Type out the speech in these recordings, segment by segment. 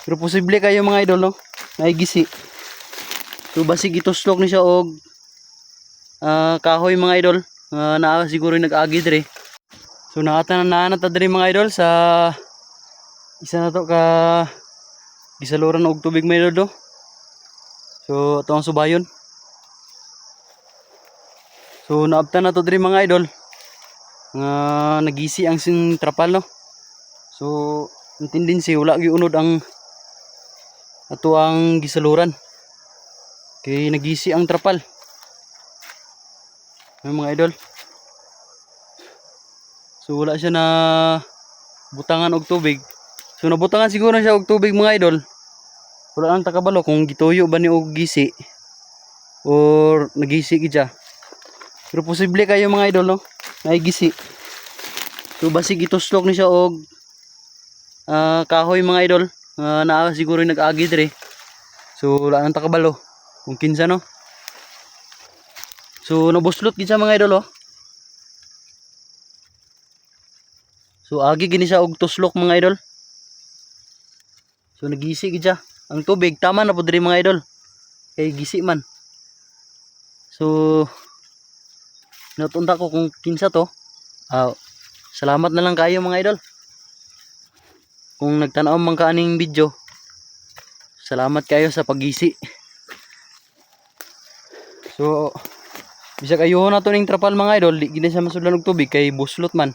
Pero posible kayo mga idol no, naigisi. So basig ituslok ni siya og kahoy mga idol. Naa siguro nag-agi dire. So naata na ta dire mga idol sa isa na to ka gisaluran og tubig mga idol do. So ato ang subayon. So naabtan na to dire mga idol. Nagisi ang sing trapal no. So intindin si wala gyud unod ang ato ang gisaluran. Kay nagisi ang trapal. Ay mga idol. So wala siya na butangan og tubig. So nabutangan siguro siya og tubig mga idol. Wala lang takabalo kung gituyo ba ni og gisi or nagisi gid siya. Pero posible kayo mga idol no, naigisi. So basig ituslok ni siya og kahoy mga idol. Naa siguro nag-agi dire. So wala lang takabalo kung kinsa no. So nabuslot gid siya mga idol oh. So agi gini siya og tuslok mga idol. So nagisi gid siya. Ang tubig tama na po diri mga idol. Kay gisi man. So natunta ko kung kinsa to. Salamat na lang kayo mga idol. Kung nagtanaw man ka aning video, salamat kayo sa paggisi. So bisag ayuhon na to ning trapal mga idol, di gid siya masudlan og tubig kay buslot man.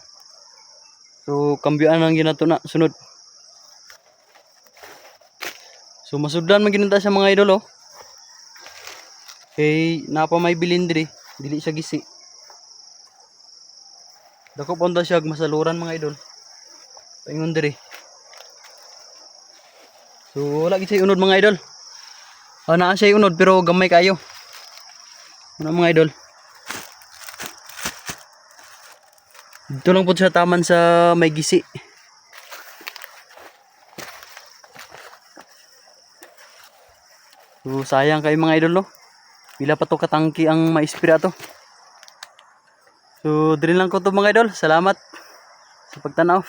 So kambyoan lang ginato na sunod. So masudlan man ginunta sa mga idol oh. Kay napa may bilin diri, dili siya gisi. Dako pa unta siya masaluran mga idol. Paingon diri. So wala gid siya unod mga idol. Naa siya unod pero gamay kayo. Ano mga idol? Dito lang po siya taman sa may gisi. So sayang kayo mga idol no. Pila pa to katangki ang maispira to. So diri lang ko to mga idol. Salamat sa pagtanaw.